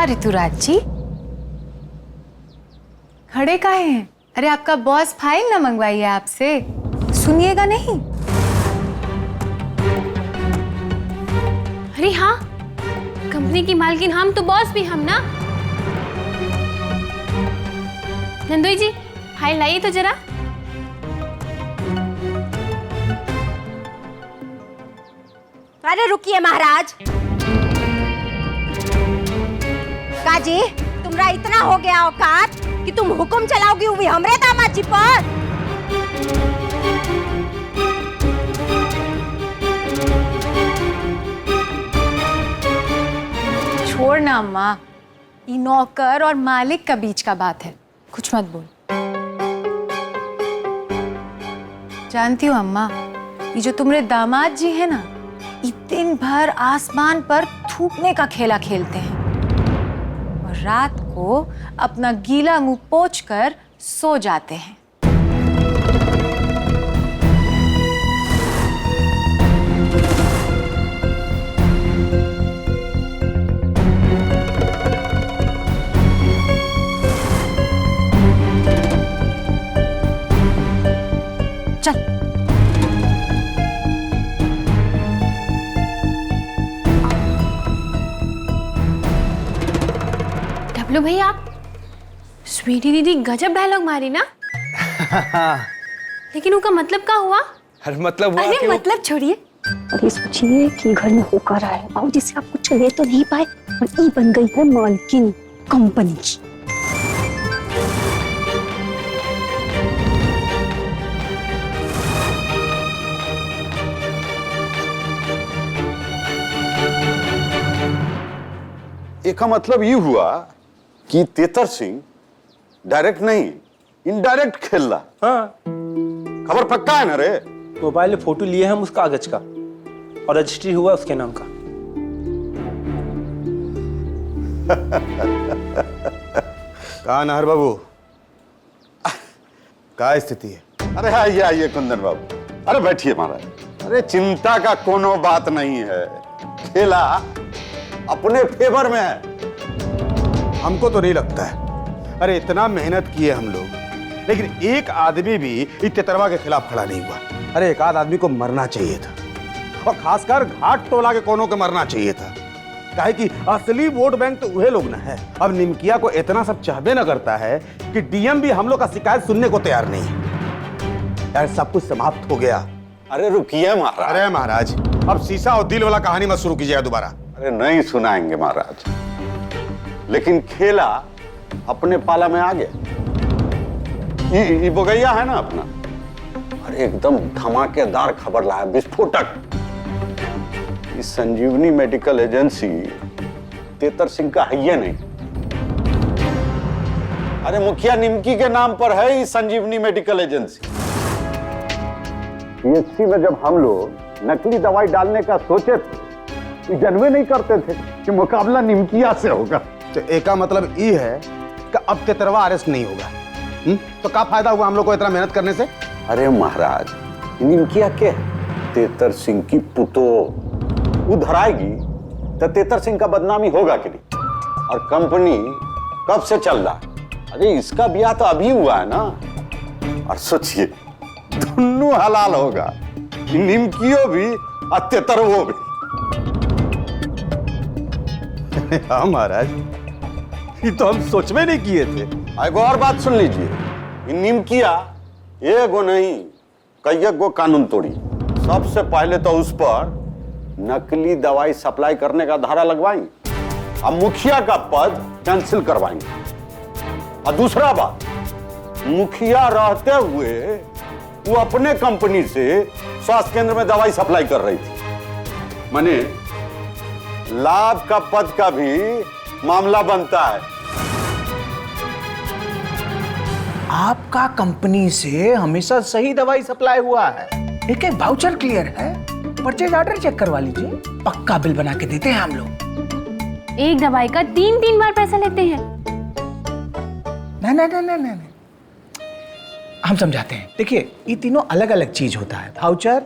हाँ ऋतुराज जी, खड़े काहे हैं? अरे आपका बॉस फाइल ना मंगवाई है आपसे, सुनिएगा नहीं? अरे हाँ, कंपनी की मालकिन हम तो बॉस भी हम ना। नंदोई जी, फाइल लाइए तो जरा। अरे रुकिए महाराज। काजी, तुमरा इतना हो गया औकात कि तुम हुक्म चलाओगी हुई हमरे दामाद जी पर। छोड़ ना अम्मा, ये नौकर और मालिक का बीच का बात है, कुछ मत बोल। जानती हो अम्मा, ये जो तुम्हारे दामाद जी है ना, ये दिन भर आसमान पर थूकने का खेला खेलते हैं और रात को अपना गीला मुंह पोंछकर सो जाते हैं। चल डब्लू भाई, आप स्वीटी दीदी गजब डायलॉग मारी ना। लेकिन उनका मतलब क्या हुआ? अरे मतलब हुआ अरे मतलब छोड़िए, अरे सोचिए कि घर में होकर आए और जिससे आप कुछ ले तो नहीं पाए और ये बन गई है मालकिन कंपनी की। एक का मतलब ये हुआ कि तेतर सिंह डायरेक्ट नहीं इनडायरेक्ट खेल रहा। हाँ, खबर पक्का है ना रे? मोबाइल में फोटो लिए हम उस कागज का और रजिस्ट्री हुआ उसके नाम का। कहा नाहर बाबू, क्या स्थिति है? अरे आइए आइए कुंदन बाबू, अरे बैठिए महाराज। अरे चिंता का कोनो बात नहीं है, खेला अपने फेवर में है। हमको तो नहीं लगता है। अरे इतना मेहनत किए हम लोग, लेकिन एक आदमी भी इस तेतरवा के खिलाफ खड़ा नहीं हुआ। अरे एक आध आदमी को मरना चाहिए था, और खासकर घाट टोला के कोनों के मरना चाहिए था। काहे कि असली वोट बैंक तो वही लोग ना है। अब निमकिया को इतना सब चाहबे न करता है कि डीएम भी हम लोग का शिकायत सुनने को तैयार नहीं है। यार सब कुछ समाप्त हो गया। अरे रुकिए महाराज। अरे महाराज, अब शीशा और दिल वाला कहानी मत शुरू कीजिएगा दोबारा। अरे नहीं सुनाएंगे महाराज, लेकिन खेला अपने पाला में आ गया। ये बोगैया है ना अपना, अरे एकदम धमाकेदार खबर लाया, विस्फोटक। इस संजीवनी मेडिकल एजेंसी तेतर सिंह का है ये नहीं। अरे मुखिया निमकी के नाम पर है इस संजीवनी मेडिकल एजेंसी। पीएचसी में जब हम लोग नकली दवाई डालने का सोचे थे, जनवे नहीं करते थे कि मुकाबला निमकिया से होगा। तो एक का मतलब ये है कि अब तेतरवा अरेस्ट नहीं होगा। तो क्या फायदा हुआ हम लोग को इतना मेहनत करने से? अरे महाराज, निमकिया के तेतर सिंह की पुतो उधर आएगी तो तेतर सिंह का बदनामी होगा कि नहीं? और कंपनी कब से चल रहा है? अरे इसका ब्याह तो अभी हुआ है ना। और सोचिए दोनों हलाल होगा, निमकियो भी और तेतरवो भी। हाँ महाराज, ये तो हम सोच में नहीं किए थे। एक और बात सुन लीजिए, निमकिया एगो नहीं कई गो कानून तोड़ी। सबसे पहले तो उस पर नकली दवाई सप्लाई करने का धारा लगवाएंगे और मुखिया का पद कैंसिल करवाएंगे। और दूसरा बात, मुखिया रहते हुए वो अपने कंपनी से स्वास्थ्य केंद्र में दवाई सप्लाई कर रही थी। माने लाभ का पद का भी मामला बनता है। आपका कंपनी से हमेशा सही दवाई सप्लाई हुआ है। एक एक वाउचर क्लियर है, परचेज ऑर्डर चेक करवा लीजिए, पक्का बिल बना के देते हैं हम लोग। एक दवाई का 3-3 बार पैसा लेते हैं। नहीं, हम समझाते हैं। देखिए, ये तीनों अलग अलग चीज होता है, वाउचर,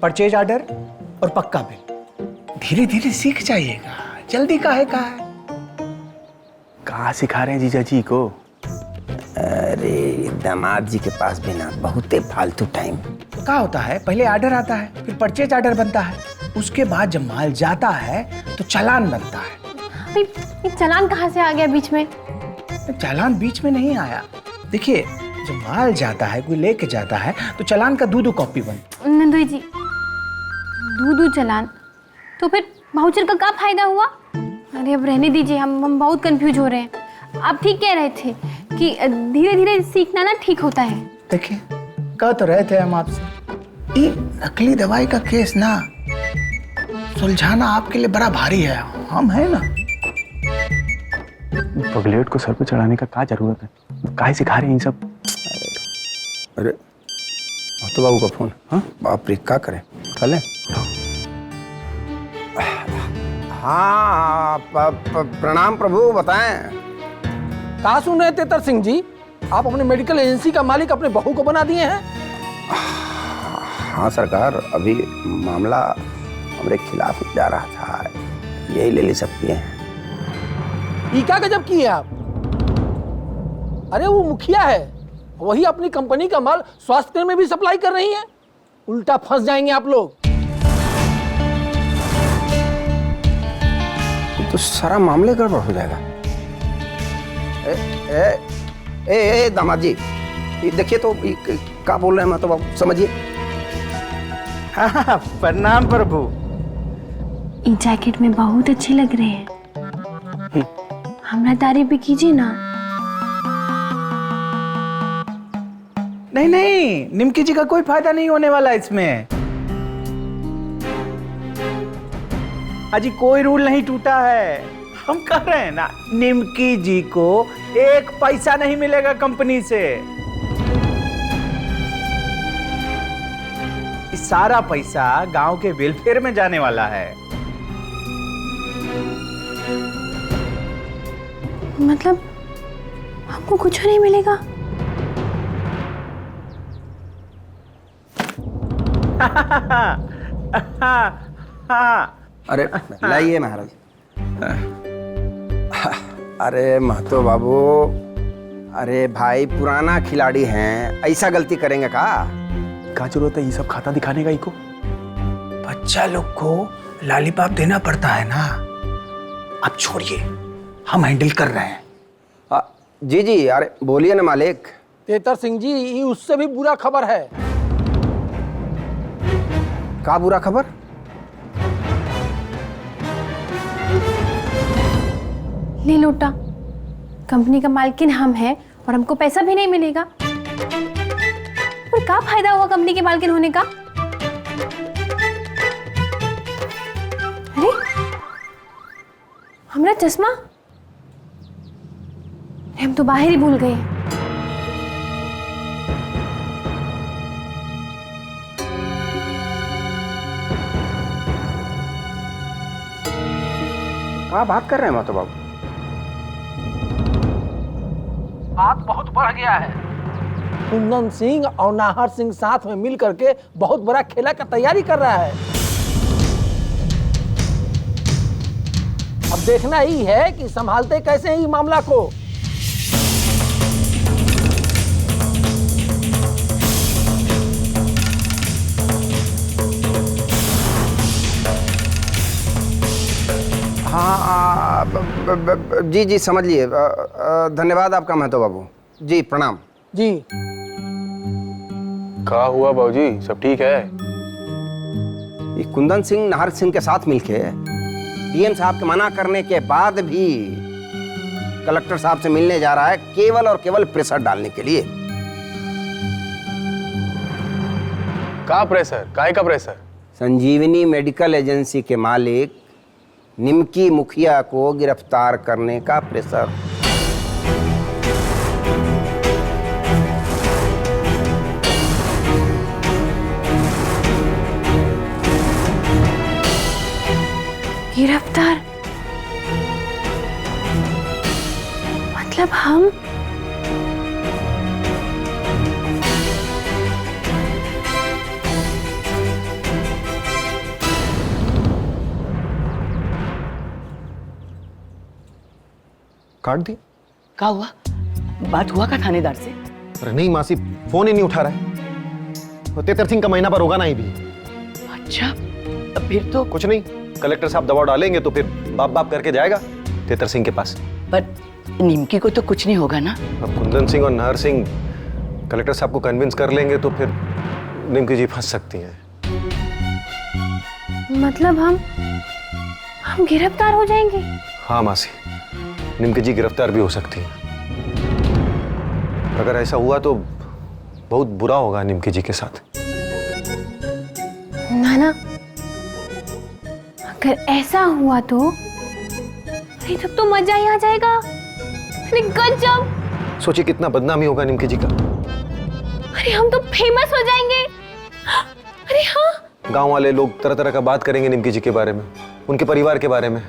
परचेज ऑर्डर और पक्का बिल। धीरे धीरे सीख जाइएगा, जल्दी काहे का है। कहाँ सिखा रहे हैं जीजा जी को? अरे दामाद जी के पास भी ना बहुत फालतू टाइम। क्या होता है, पहले ऑर्डर आता है, फिर परचेज ऑर्डर बनता है, उसके बाद जब माल जाता है तो चालान बनता है। अभी ये चालान कहाँ से आ गया बीच में? चालान बीच में नहीं आया। देखिए, जब माल जाता है, कोई लेके जाता है, तो चालान का 2 कॉपी बनती। नंदुई जी, दूध चालान तो फिर वाउचर का क्या फायदा हुआ? अरे अब रहने दीजिए, हम बहुत कंफ्यूज हो रहे हैं। आप ठीक कह रहे थे कि धीरे धीरे सीखना ना ठीक होता है। देखिए, कह तो रहे थे हम आपसे, ये नकली दवाई का केस ना सुलझाना आपके लिए बड़ा भारी है। हम है ना। पगलेट को सर पे चढ़ाने का क्या जरूरत है? काहे सिखा रहे हैं ये सब? अरे तो बाबू का फोन। हाँ बाप रे, क्या करें? चले। हाँ प्रणाम प्रभु, बताएं। कहा सुन रहे तेतर सिंह जी, आप अपने मेडिकल एजेंसी का मालिक अपने बहू को बना दिए हैं? हाँ सरकार, अभी मामला हमारे खिलाफ जा रहा था, यही ले सब किए हैं। ये क्या गजब किए आप? अरे वो मुखिया है, वही अपनी कंपनी का माल स्वास्थ्य केंद्र में भी सप्लाई कर रही है। उल्टा फंस जाएंगे आप लोग। तो सारा मामले गड़बड़ हो जाएगा। ए दामाद जी, देखिए तो क्या बोल रहे हैं, मतलब आप समझिए। हाँ, प्रणाम प्रभु। ये जैकेट में बहुत अच्छे लग रहे हैं, हमारा तारीफ भी कीजिए ना। नहीं नहीं, निमकी जी का कोई फायदा नहीं होने वाला इसमें। अजी कोई रूल नहीं टूटा है। हम कह रहे हैं ना, निमकी जी को 1 पैसा नहीं मिलेगा कंपनी से। इस सारा पैसा गांव के वेलफेयर में जाने वाला है। मतलब हमको कुछ नहीं मिलेगा? अरे लाइए महाराज। अरे महतो बाबू, अरे भाई पुराना खिलाड़ी हैं, ऐसा गलती करेंगे का? क्या जरूरत है ये सब खाता दिखाने का? इको बच्चा लोग को लॉलीपॉप देना पड़ता है ना। अब छोड़िए, हम हैंडल कर रहे हैं। जी जी, अरे बोलिए ना मालिक। तेतर सिंह जी, ये उससे भी बुरा खबर है। क्या बुरा खबर? ले लोटा, कंपनी का मालकिन हम हैं और हमको पैसा भी नहीं मिलेगा। पर क्या फायदा हुआ कंपनी के मालकिन होने का? अरे हमारा चश्मा, हम तो बाहर ही भूल गए। क्या बात कर रहे हैं महतो बाबू? बात बहुत बढ़ गया है। कुंदन सिंह और नाहर सिंह साथ में मिल करके बहुत बड़ा खेला का तैयारी कर रहा है। अब देखना ही है कि संभालते कैसे हैं ये मामला को। हाँ जी जी, समझ लिए। धन्यवाद आपका महतो बाबू जी, प्रणाम जी। क्या हुआ बाबूजी, सब ठीक है? ये कुंदन सिंह नाहर सिंह के साथ मिलके डीएम साहब के मना करने के बाद भी कलेक्टर साहब से मिलने जा रहा है, केवल और केवल प्रेशर डालने के लिए। का प्रेशर? काहे का प्रेशर? संजीवनी मेडिकल एजेंसी के मालिक निमकी मुखिया को गिरफ्तार करने का प्रेशर। गिरफ्तार? मतलब हम? काट दी? क्या हुआ? बात हुआ का थानेदार से? अरे नहीं मासी, फोन ही नहीं उठा रहा है। तो तेतर सिंह का महीना पर होगा ना ही भी। अच्छा, अब फिर तो कुछ नहीं, कलेक्टर साहब दबाव डालेंगे तो फिर बाप बाप करके जाएगा तेतर सिंह के पास। पर निमकी को तो कुछ नहीं होगा ना? अब कुंदन सिंह और नाहर सिंह कलेक्टर साहब को कन्विंस कर लेंगे तो फिर निमकी जी फंस सकती हैं। मतलब हम गिरफ्तार हो जाएंगे? हाँ मासी, निमकी जी गिरफ्तार भी हो सकती हैं। अगर ऐसा हुआ तो बहुत बुरा होगा निमकी जी के साथ। नाना, अगर ऐसा हुआ तो अरे तब तो मजा ही आ जाएगा। अरे गजब! सोचिए कितना बदनामी होगा निमकी जी का। अरे हम तो फेमस हो जाएंगे। अरे हाँ, गांव वाले लोग तरह तरह का बात करेंगे निमकी जी के बारे में, उनके परिवार के बारे में,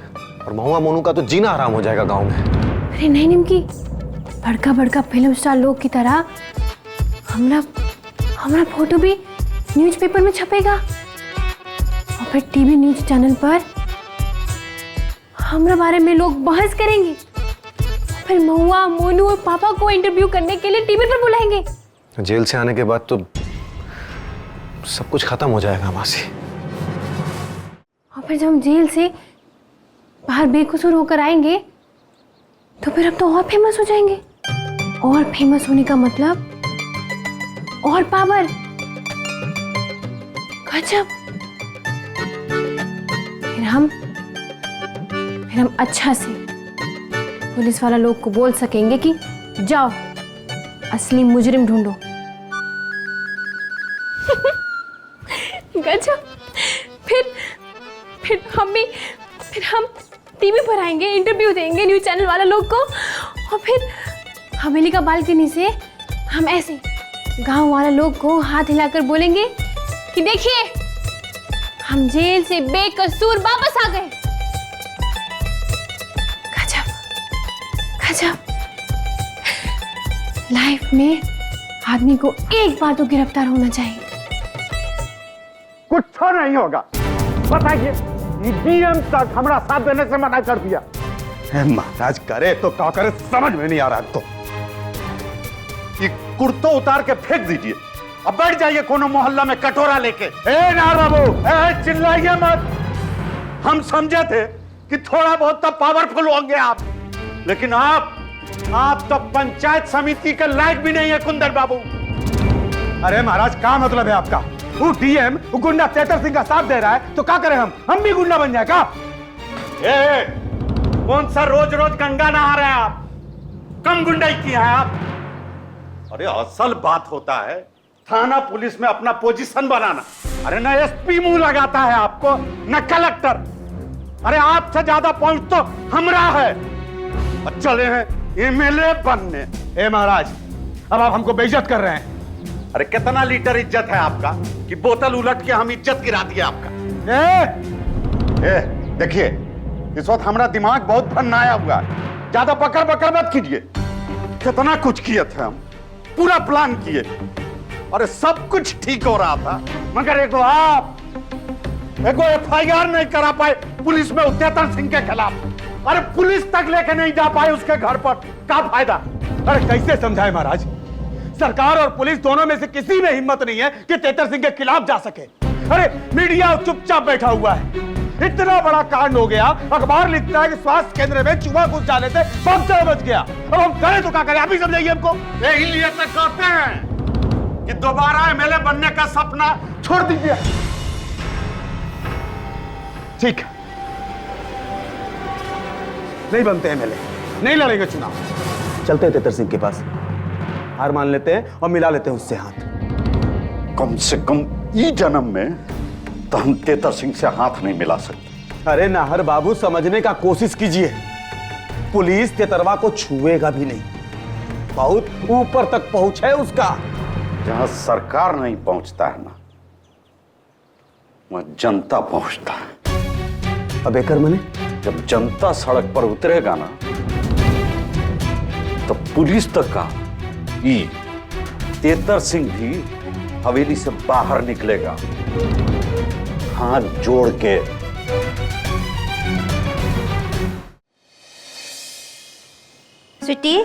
और महुआ मोनू का तो जीना हराम हो जाएगा गांव में। अरे नहीं निमकी, बड़का बड़का फिल्म स्टार लोग की तरह हमारा फोटो भी न्यूज़पेपर में छपेगा और फिर टीवी न्यूज़ चैनल पर हमारे बारे में लोग बहस करेंगे। फिर महुआ मोनू और पापा को इंटरव्यू करने के लिए टीवी पर बुलाएंगे। जेल से आने के बाद तो सब कुछ खत्म हो जाएगा मासी। और फिर जब हम जेल से बाहर बेकसूर होकर आएंगे तो फिर अब तो और फेमस हो जाएंगे। और फेमस होने का मतलब और पावर। गजब! फिर हम अच्छा से पुलिस वाला लोग को बोल सकेंगे कि जाओ असली मुजरिम ढूंढो। गजब! फिर हम टीवी पर आएंगे, इंटरव्यू देंगे न्यूज़ चैनल वाले लोग को, और फिर हवेली का बालकनी से हम ऐसे गांव वाले लोग को हाथ हिलाकर बोलेंगे कि देखिए हम जेल से बेकसूर वापस आ गए। गजब! गजब! लाइफ में आदमी को एक बार तो गिरफ्तार होना चाहिए। कुछ नहीं होगा। बताइए, डीएम तक हमारा साथ देने से मना कर दिया। महाराज करे तो क्या करे समझ में नहीं आ रहा। तो ये कुर्तो उतार के फेंक दीजिए, अब बैठ जाइए कोनो मोहल्ला में कटोरा लेके। ए नार बाबू, चिल्लाइए मत। हम समझे थे कि थोड़ा बहुत तो पावरफुल होंगे आप, लेकिन आप तो पंचायत समिति के लायक भी नहीं है कुंदन बाबू। अरे महाराज, क्या मतलब है आपका? वो डीएम वो गुंडा तेतर सिंह का साथ दे रहा है तो क्या करें हम भी गुंडा बन जाए क्या? कौन सा रोज रोज गंगा नहा रहे हैं आप? कम गुंडाई किया है आप? अरे असल बात होता है थाना पुलिस में अपना पोजीशन बनाना। अरे ना एसपी मुंह लगाता है आपको, न कलेक्टर। अरे आपसे ज्यादा पहुंच तो हमरा है, और चले हैं एमएलए बनने। ए महाराज, अब आप हमको बेइज्जत कर रहे हैं। अरे कितना लीटर इज्जत है आपका कि बोतल उलट के हम इज्जत गिरा दिया आपका। देखिए, इस वक्त हमारा दिमाग बहुत भन्नाया हुआ है, ज्यादा बकर बकर मत कीजिए। कितना कुछ किए थे हम, पूरा प्लान किए, अरे सब कुछ ठीक हो रहा था, मगर एगो एफआईआर नहीं करा पाए पुलिस में तेतर सिंह के खिलाफ। अरे पुलिस तक लेके नहीं जा पाए उसके घर पर, क्या फायदा? अरे कैसे समझाए महाराज, सरकार और पुलिस दोनों में से किसी में हिम्मत नहीं है कि तेतर सिंह के खिलाफ जा सके। अरे मीडिया चुपचाप बैठा हुआ है। इतना बड़ा कांड हो गया, अखबार लिखता है कि स्वास्थ्य केंद्र में चूहा घुस जाने से पंचर बच गया। अब हम करें तो क्या करें, आप ही समझाइए हमको। यही लिए तो कहते हैं कि दोबारा एमएलए बनने का सपना छोड़ दीजिए। ठीक है, नहीं बनते एमएलए, नहीं लड़ेंगे चुनाव, चलते हैं तेतर सिंह के पास, हार मान लेते हैं और मिला लेते हैं उससे हाथ। कम से कम इस जन्म में तो हम तेतर सिंह से हाथ नहीं मिला सकते। अरे नाहर बाबू, समझने का कोशिश कीजिए, पुलिस तेतरवा को छुएगा भी नहीं, बहुत ऊपर तक पहुंच है उसका। जहां सरकार नहीं पहुंचता है ना, वहां जनता पहुंचता है। अब एकर मने जब जनता सड़क पर उतरेगा ना, तो पुलिस तक का तेतर सिंह भी हवेली से बाहर निकलेगा, हाथ जोड़ के। स्वीटी,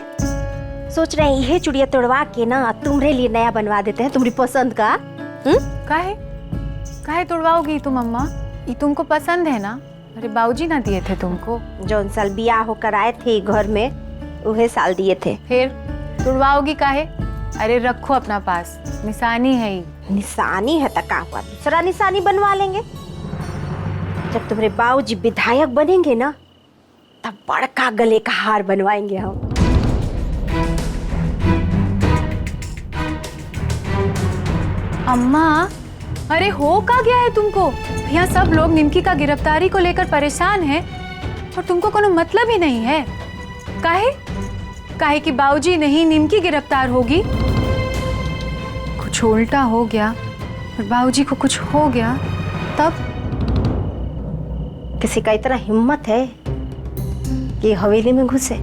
सोच रहे हैं यह चूड़िया तोड़वा के ना तुम्हारे लिए नया बनवा देते हैं, तुम्हारी पसंद का। काहे काहे तोड़वाओगी तुम अम्मा? ये तुमको पसंद है ना? अरे बाबूजी ना दिए थे तुमको? जौन साल बियाह होकर आए थे घर में उहे साल दिए थे। फिर तोड़वाओगी काहे? अरे रखो अपना पास, निशानी है ये। निशानी है तो का हुआ, दूसरा निशानी बनवा लेंगे। जब तुम्हारे बाबूजी विधायक बनेंगे ना तब बड़का गले का हार बनवाएंगे हम। अम्मा अरे हो का गया है तुमको? यहाँ सब लोग निमकी का गिरफ्तारी को लेकर परेशान हैं और तुमको कोनो मतलब ही नहीं है। काहे काहे कि बाबूजी नहीं निमकी गिरफ्तार होगी? कुछ उल्टा हो गया और बाबूजी को कुछ हो गया तब? किसी का इतना हिम्मत है कि हवेली में घुसे?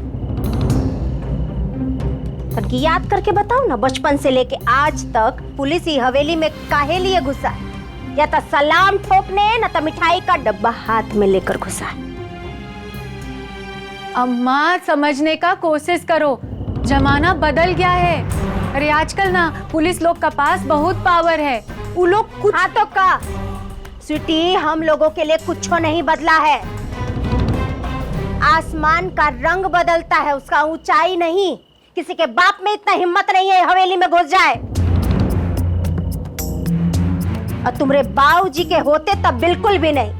तनकी याद करके बताओ ना, बचपन से लेके आज तक पुलिस ही हवेली में काहे लिए घुसा है? या तो सलाम ठोकने न तो मिठाई का डब्बा हाथ में लेकर घुसा है। अम्मा समझने का कोशिश करो, जमाना बदल गया है। अरे आजकल ना पुलिस लोग का पास बहुत पावर है, वो लोग कुछ। हाँ तो का स्वीटी, हम लोगों के लिए कुछ नहीं बदला है। आसमान का रंग बदलता है, उसका ऊंचाई नहीं। किसी के बाप में इतना हिम्मत नहीं है हवेली में घुस जाए। और तुम्हारे बाबूजी के होते तब बिल्कुल भी नहीं।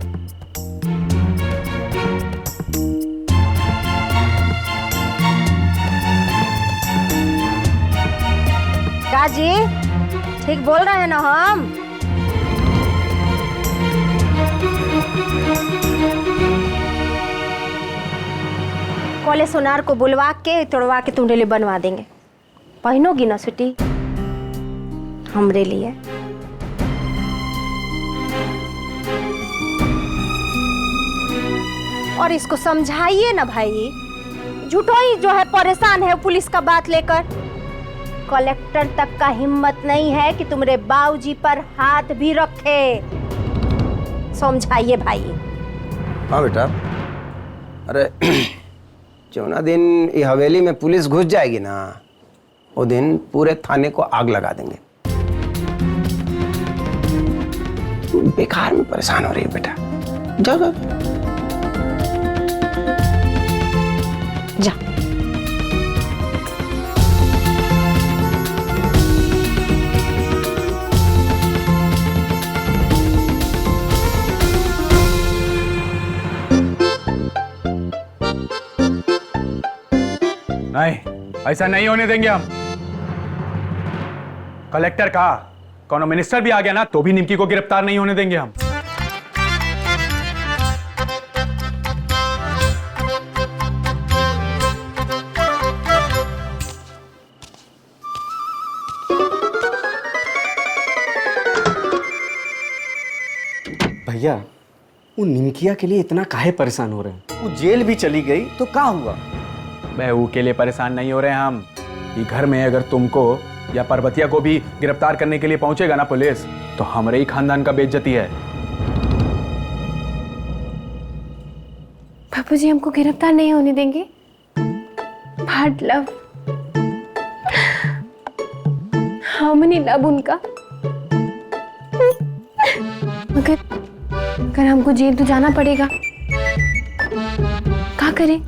क्या जी, ठीक बोल रहे हैं ना हम? कॉले सोनार को बुलवा के तोड़वा के तुम्हारे लिए बनवा देंगे। पहनोगी ना स्वीटी हमरे लिए? और इसको समझाइए ना भाई, झूठो ही जो है परेशान है पुलिस का बात लेकर। कलेक्टर तक का हिम्मत नहीं है कि तुम्हारे बाबूजी पर हाथ भी रखे। समझाइए भाई। हाँ बेटा, अरे जो दिन ये हवेली में पुलिस घुस जाएगी ना, वो दिन पूरे थाने को आग लगा देंगे। बेकार में परेशान हो रही है बेटा। जाओ जाओ जा। नहीं, ऐसा नहीं होने देंगे हम। कलेक्टर का कोनो मिनिस्टर भी आ गया ना तो भी निमकी को गिरफ्तार नहीं होने देंगे हम। भैया, वो निमकिया के लिए इतना काहे परेशान हो रहे हैं? वो जेल भी चली गई तो क्या हुआ? बहू के लिए परेशान नहीं हो रहे हैं हम। ये घर में अगर तुमको या पर्वतिया को भी गिरफ्तार करने के लिए पहुंचेगा ना पुलिस, तो हमारे ही खानदान का बेइज्जती है। बाबूजी हमको गिरफ्तार नहीं होने देंगे? भाट लव, हमने लव उनका। मगर हमको जेल तो जाना पड़ेगा, क्या करें?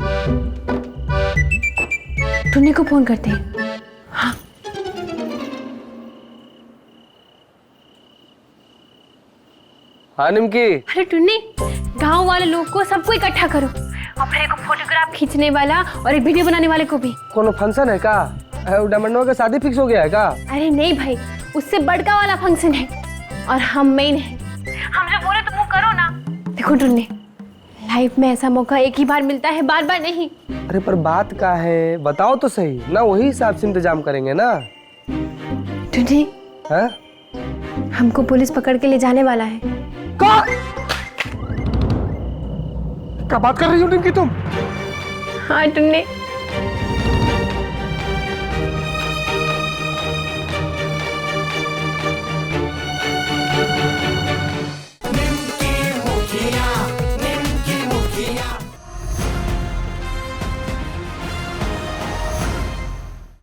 टुन्नी को फोन करते हैं। हाँ। हाँ निमकी। अरे टुन्नी, गांव वाले लोग को सबको इकट्ठा करो, अपने को फोटोग्राफ खींचने वाला और एक वीडियो बनाने वाले को भी। कोनो फंक्शन है का? डायमंडो का शादी फिक्स हो गया है का? अरे नहीं भाई, उससे बड़का वाला फंक्शन है और हम मेन है। हम जो बोले तुम वो करो ना। देखो टुन्नी, लाइफ में ऐसा मौका एक ही बार मिलता है, बार बार नहीं। अरे पर बात का है, बताओ तो सही ना, वही हिसाब से इंतजाम करेंगे ना। टुन्नी, हाँ? हमको पुलिस पकड़ के ले जाने वाला है। क्या बात कर रही हो निमकी तुम? हाँ टुन्नी। निमकी मुखिया, निमकी मुखिया।